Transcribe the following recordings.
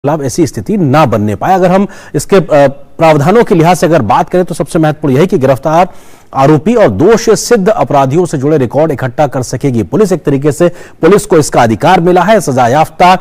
खिलाफ ऐसी स्थिति ना बनने पाए। अगर हम इसके प्रावधानों के लिहाज से अगर बात करें तो सबसे महत्वपूर्ण यही कि गिरफ्तार आरोपी और दोष सिद्ध अपराधियों से जुड़े रिकॉर्ड इकट्ठा कर सकेगी पुलिस। एक तरीके से पुलिस को इसका अधिकार मिला है। सजायाफ्ता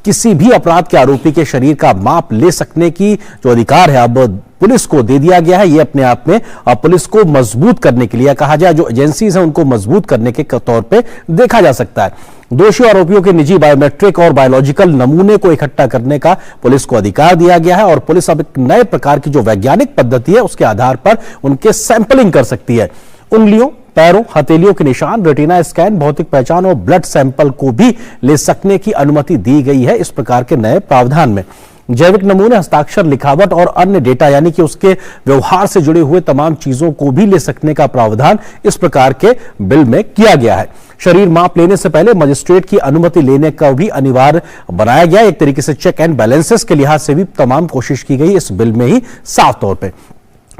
किसी भी अपराध के आरोपी के शरीर का माप ले सकने की जो अधिकार है अब पुलिस को दे दिया गया है। ये अपने आप में पुलिस को मजबूत करने के लिए कहा जाए जो एजेंसीज हैं उनको मजबूत करने के तौर पे देखा जा सकता है। दोषी आरोपियों के निजी बायोमेट्रिक और बायोलॉजिकल नमूने को इकट्ठा करने का पुलिस को अधिकार दिया गया है और पुलिस अब एक नए प्रकार की जो वैज्ञानिक पद्धति है उसके आधार पर उनके सैंपलिंग कर सकती है। उंगलियों, पैरों, हथेलियों के निशान, रेटिना स्कैन, भौतिक पहचान और ब्लड सैंपल को भी ले सकने की अनुमति दी गई है इस प्रकार के नए प्रावधान में। जैविक नमूने, हस्ताक्षर, लिखावट और अन्य डेटा यानी कि उसके व्यवहार से जुड़े हुए तमाम चीजों को भी ले सकने का प्रावधान इस प्रकार के बिल में किया गया है। शरीर माप लेने से पहले मजिस्ट्रेट की अनुमति लेने का भी अनिवार्य बनाया गया। एक तरीके से चेक एंड बैलेंसेस के लिहाज से भी तमाम कोशिश की गई इस बिल में ही साफ तौर पे।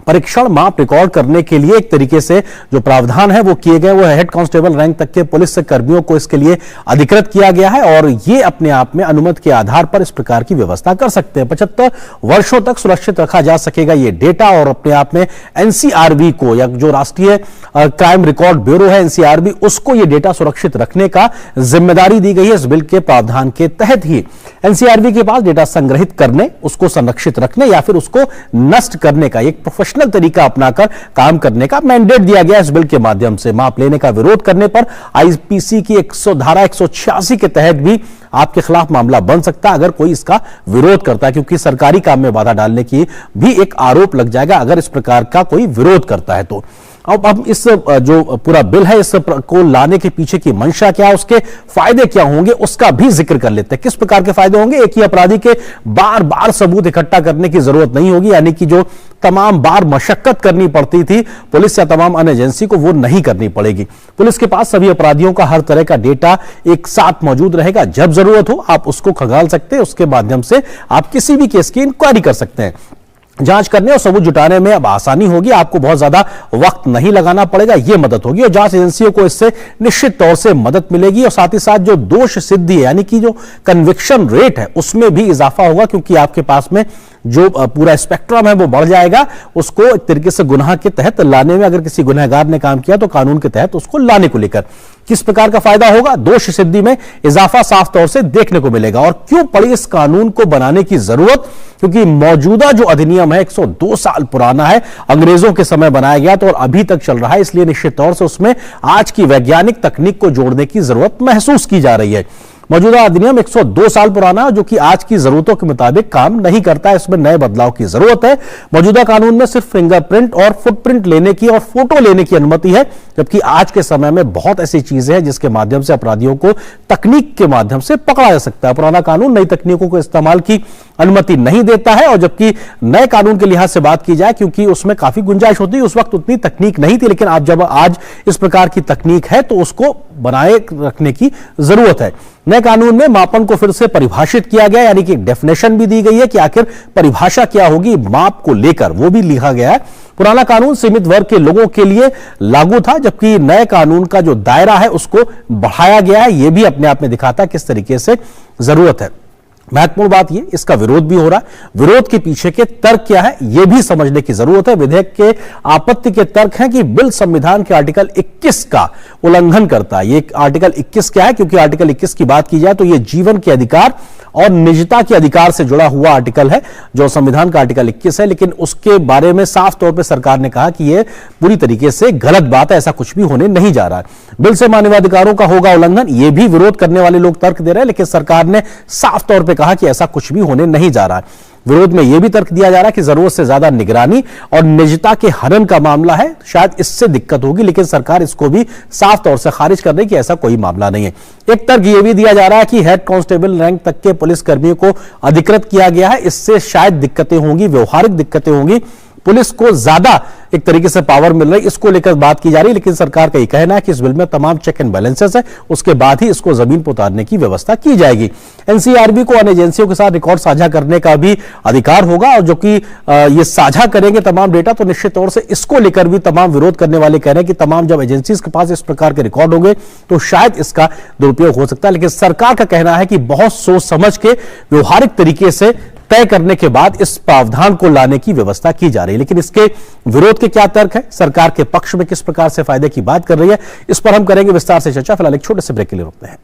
परीक्षण माप रिकॉर्ड करने के लिए एक तरीके से जो प्रावधान है वो किए गए, वो हेड कांस्टेबल रैंक तक के पुलिस कर्मियों को इसके लिए अधिकृत किया गया है और ये अपने आप में अनुमति के आधार पर इस प्रकार की व्यवस्था कर सकते हैं। 75 वर्षों तक सुरक्षित रखा जा सकेगा ये डेटा और अपने आप में एनसीआरबी को या जो राष्ट्रीय क्राइम रिकॉर्ड ब्यूरो है एनसीआरबी उसको ये डेटा सुरक्षित रखने का जिम्मेदारी दी गई है इस बिल के प्रावधान के तहत ही। एनसीआरबी के पास डेटा संग्रहित करने, उसको संरक्षित रखने या फिर उसको नष्ट करने का एक प्रोफेशनल तरीका अपनाकर काम करने का मैंडेट दिया गया इस बिल के माध्यम से। माप लेने का विरोध करने पर आईपीसी की धारा 186 के तहत भी आपके खिलाफ मामला बन सकता है अगर कोई इसका विरोध करता है, क्योंकि सरकारी काम में बाधा डालने की भी एक आरोप लग जाएगा अगर इस प्रकार का कोई विरोध करता है तो। अब हम इस जो पूरा बिल है इस को लाने के पीछे की मंशा क्या है, उसके फायदे क्या होंगे उसका भी जिक्र कर लेते हैं। किस प्रकार के फायदे होंगे? एक ही अपराधी के बार बार सबूत इकट्ठा करने की जरूरत नहीं होगी, यानी कि जो तमाम बार मशक्कत करनी पड़ती थी पुलिस या तमाम अन्य एजेंसी को वो नहीं करनी पड़ेगी। पुलिस के पास सभी अपराधियों का हर तरह का डेटा एक साथ मौजूद रहेगा। जब जरूरत हो आप उसको खंगाल सकते हैं, उसके माध्यम से आप किसी भी केस की इंक्वायरी कर सकते हैं। जांच करने और सबूत जुटाने में अब आसानी होगी, आपको बहुत ज्यादा वक्त नहीं लगाना पड़ेगा, यह मदद होगी और जांच एजेंसियों को इससे निश्चित तौर से मदद मिलेगी और साथ ही साथ जो दोष सिद्धि है यानी कि जो कन्विक्शन रेट है उसमें भी इजाफा होगा, क्योंकि आपके पास में जो पूरा स्पेक्ट्रम है वो बढ़ जाएगा। उसको एक तरीके से गुनाह के तहत लाने में, अगर किसी गुनहगार ने काम किया तो कानून के तहत उसको लाने को लेकर किस प्रकार का फायदा होगा? दोष सिद्धि में इजाफा साफ तौर से देखने को मिलेगा। और क्यों पड़ी इस कानून को बनाने की जरूरत? क्योंकि मौजूदा जो अधिनियम है 102 साल पुराना है, अंग्रेजों के समय बनाया गया तो और अभी तक चल रहा है, इसलिए निश्चित तौर से उसमें आज की वैज्ञानिक तकनीक को जोड़ने की जरूरत महसूस की जा रही है। मौजूदा अधिनियम 102 साल पुराना जो कि आज की जरूरतों के मुताबिक काम नहीं करता है, इसमें नए बदलाव की जरूरत है। मौजूदा कानून में सिर्फ फिंगरप्रिंट और फुटप्रिंट लेने की और फोटो लेने की अनुमति है, जबकि आज के समय में बहुत ऐसी चीजें हैं जिसके माध्यम से अपराधियों को तकनीक के माध्यम से पकड़ा जा सकता है। पुराना कानून नई तकनीकों को इस्तेमाल की अनुमति नहीं देता है और जबकि नए कानून के लिहाज से बात की जाए क्योंकि उसमें काफी गुंजाइश होती है, उस वक्त उतनी तकनीक नहीं थी, लेकिन आप जब आज इस प्रकार की तकनीक है तो उसको बनाए रखने की जरूरत है। नए कानून में मापन को फिर से परिभाषित किया गया, यानी कि डेफिनेशन भी दी गई है कि आखिर परिभाषा क्या होगी माप को लेकर, वो भी लिखा गया है। पुराना कानून सीमित वर्ग के लोगों के लिए लागू था, जबकि नए कानून का जो दायरा है उसको बढ़ाया गया है। यह भी अपने आप में दिखाता है किस तरीके से जरूरत है। महत्वपूर्ण बात यह, इसका विरोध भी हो रहा है। विरोध के पीछे के तर्क क्या है यह भी समझने की जरूरत है। विधेयक के आपत्ति के तर्क हैं कि बिल संविधान के आर्टिकल 21 का उल्लंघन करता है। ये आर्टिकल 21 क्या है? क्योंकि आर्टिकल 21 की बात की जाए तो यह जीवन के अधिकार और निजता के अधिकार से जुड़ा हुआ आर्टिकल है जो संविधान का आर्टिकल 21 है, लेकिन उसके बारे में साफ तौर पर सरकार ने कहा कि यह पूरी तरीके से गलत बात है, ऐसा कुछ भी होने नहीं जा रहा है। बिल से मानवाधिकारों का होगा उल्लंघन, यह भी विरोध करने वाले लोग तर्क दे रहे हैं, लेकिन सरकार ने साफ तौर पर कहा कि ऐसा कुछ भी होने नहीं जा रहा है। विरोध में यह भी तर्क दिया जा रहा है कि जरूरत से ज्यादा निगरानी और निजता के हनन का मामला है, शायद इससे दिक्कत होगी, लेकिन सरकार इसको भी साफ तौर से खारिज कर रही कि ऐसा कोई मामला नहीं है। एक तर्क यह भी दिया जा रहा है कि हेड कांस्टेबल रैंक तक के पुलिस कर्मियों को अधिकृत किया गया है, इससे शायद दिक्कतें होंगी, व्यवहारिक दिक्कतें होंगी। पुलिस को ज्यादा एक तरीके से पावर मिल रही, इसको लेकर बात की जा रही है। लेकिन सरकार का ये कहना है कि इस बिल में तमाम चेक एंड बैलेंसेस है, उसके बाद ही इसको जमीन पर उतारने की व्यवस्था की जाएगी। एनसीआरबी को अन्य एजेंसियों के साथ रिकॉर्ड साझा करने का भी अधिकार होगा, और जो कि ये साझा करेंगे तमाम डेटा, तो निश्चित तौर से इसको लेकर भी तमाम विरोध करने वाले कह रहे हैं कि तमाम जब एजेंसीज के पास इस प्रकार के रिकॉर्ड होंगे तो शायद इसका दुरुपयोग हो सकता है। लेकिन सरकार का कहना है कि बहुत सोच समझ के व्यवहारिक तरीके से तय करने के बाद इस प्रावधान को लाने की व्यवस्था की जा रही है। लेकिन इसके विरोध के क्या तर्क है, सरकार के पक्ष में किस प्रकार से फायदे की बात कर रही है, इस पर हम करेंगे विस्तार से चर्चा। फिलहाल एक छोटे से ब्रेक के लिए रुकते हैं।